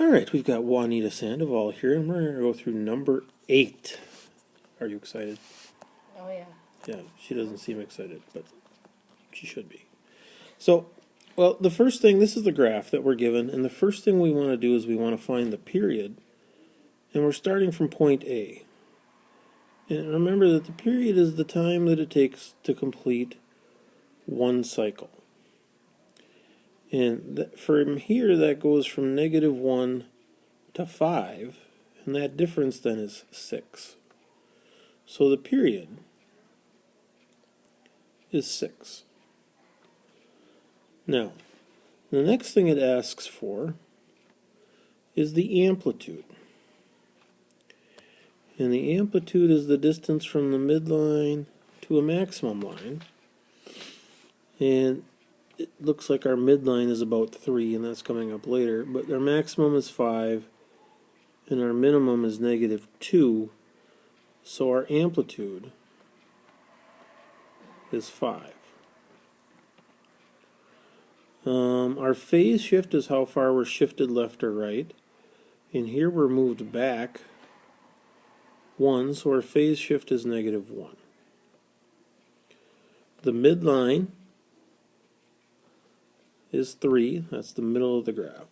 Alright, we've got Juanita Sandoval here, and we're going to go through number 8. Are you excited? Oh, yeah. Yeah, she doesn't seem excited, but she should be. So, well, the first thing, this is the graph that we're given, and the first thing we want to do is we want to find the period, and we're starting from point A. And remember that the period is the time that it takes to complete one cycle. And from here, that goes from -1 to 5, and that difference then is 6. So the period is 6. Now, the next thing it asks for is the amplitude. And the amplitude is the distance from the midline to a maximum line. And it looks like our midline is about 3, and that's coming up later. But our maximum is 5, and our minimum is -2. So our amplitude is 5. Our phase shift is how far we're shifted left or right. And here we're moved back 1, so our phase shift is -1. The midline is 3, that's the middle of the graph.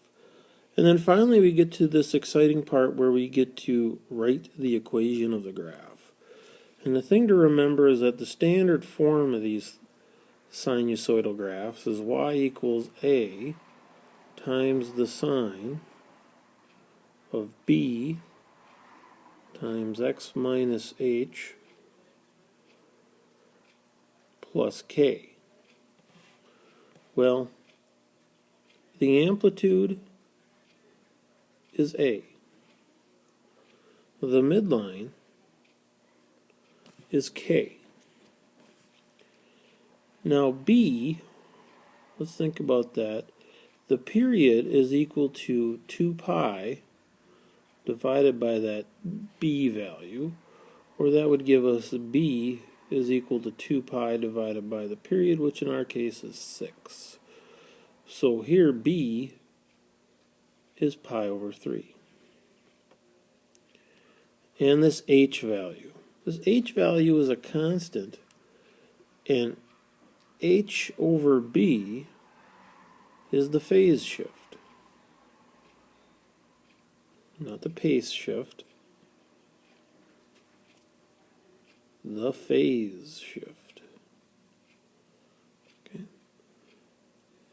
And then finally we get to this exciting part where we get to write the equation of the graph. And the thing to remember is that the standard form of these sinusoidal graphs is y equals a times the sine of b times x minus h plus k. Well, the amplitude is A. The midline is K. Now B, let's think about that. The period is equal to 2 pi divided by that B value, or that would give us B is equal to 2 pi divided by the period, which in our case is 6. So here B is pi over 3. And this h value. This h value is a constant, and h over b is the phase shift. Not the pace shift. The phase shift. Okay.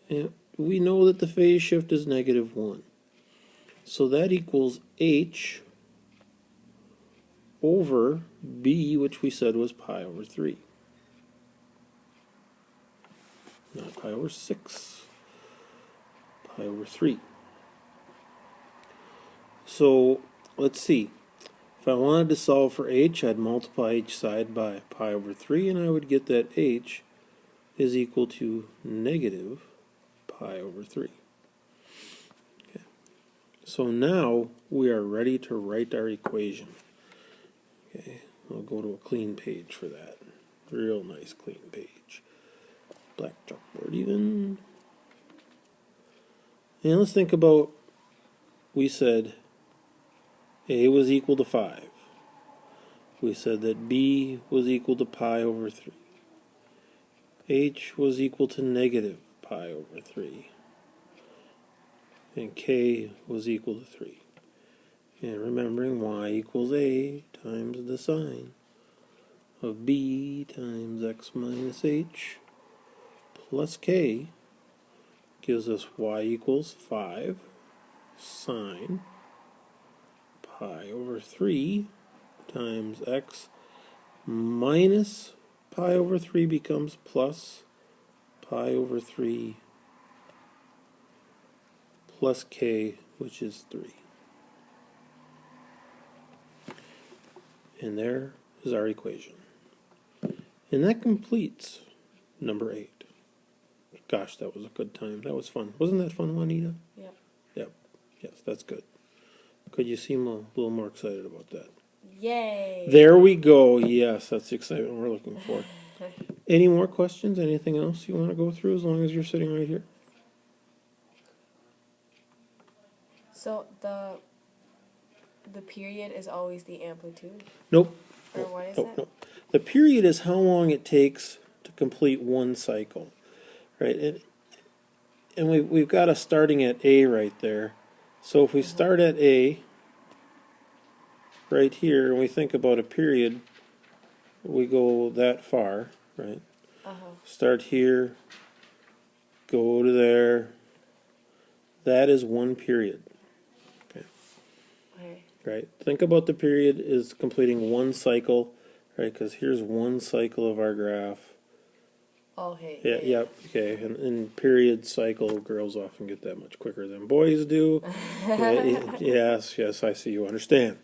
And we know that the phase shift is -1. So that equals h over b, which we said was pi over 3. Not pi over 6. Pi over 3. So let's see. If I wanted to solve for h, I'd multiply each side by pi over 3, and I would get that h is equal to negative pi over 3. Okay. So now we are ready to write our equation. Okay, I'll go to a clean page for that. Real nice clean page. Black chalkboard even. And let's think about, we said A was equal to 5. We said that B was equal to pi over 3. H was equal to negative pi over 3. And K was equal to 3. And remembering y equals a times the sine of b times x minus h plus k gives us y equals 5 sine pi over 3 times x minus pi over 3 becomes plus pi over 3 plus k, which is 3. And there is our equation. And that completes number 8. Gosh, that was a good time. That was fun. Wasn't that fun, Juanita? Yep. Yep. Yes, that's good. Could you seem a little more excited about that? Yay! There we go. Yes, that's the excitement we're looking for. Any more questions? Anything else you want to go through as long as you're sitting right here? So the period is always the amplitude? Nope. Or what is Nope, it? nope. The period is how long it takes to complete one cycle, right? And we've got us starting at A right there. So if we start at A right here and we think about a period, we go that far, right? Start here, go to there. That is one period. Okay. Okay. Right? Think about the period is completing one cycle, right? Because here's one cycle of our graph. Okay. Yeah, yep, okay. And period cycle, girls often get that much quicker than boys do. Yes, I see you understand.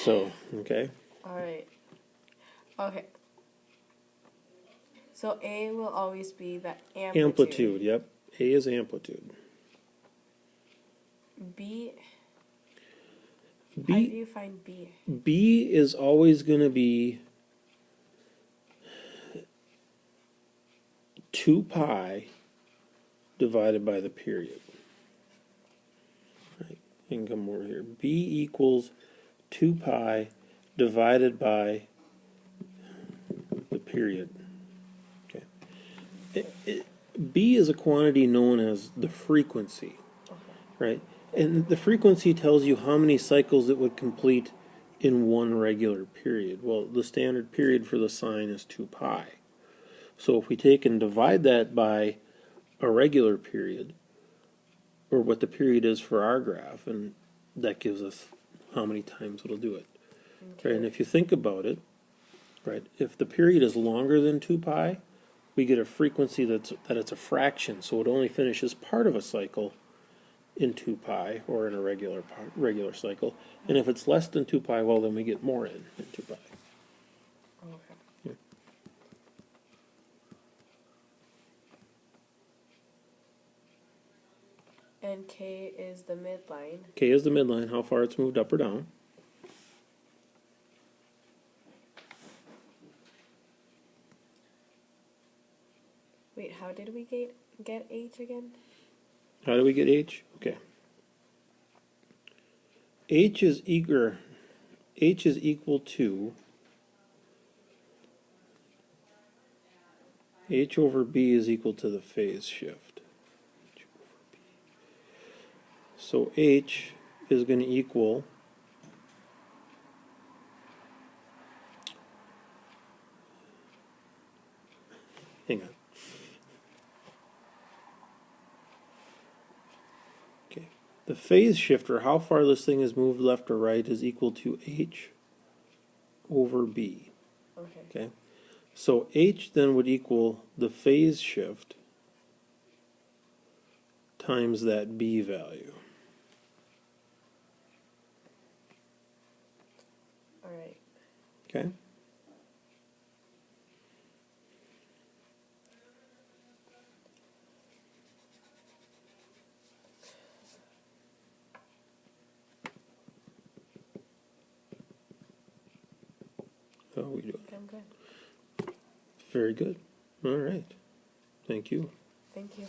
So, okay. All right. Okay. So A will always be the amplitude. Amplitude, yep. A is amplitude. B. How do B, you find B? B is always going to be 2 pi divided by the period. Right. You can come over here. B equals 2 pi divided by the period. Okay. B is a quantity known as the frequency, right? And the frequency tells you how many cycles it would complete in one regular period. Well, the standard period for the sine is 2 pi. So if we take and divide that by a regular period, or what the period is for our graph, and that gives us how many times it'll do it. Okay. Right? And if you think about it, right, if the period is longer than 2 pi, we get a frequency that it's a fraction, so it only finishes part of a cycle in 2 pi, or in a regular cycle. And if it's less than 2 pi, well, then we get more in 2 pi. Okay. Yeah. And K is the midline. K is the midline, how far it's moved up or down. Wait, how did we get H again? How do we get H? Okay. H is equal to H over B is equal to the phase shift. So H is going to equal hang on. Okay. The phase shift, or how far this thing is moved left or right, is equal to H over B. Okay. Okay. So H then would equal the phase shift times that B value. All right. Okay. How are we doing? I'm good. Very good. All right. Thank you. Thank you.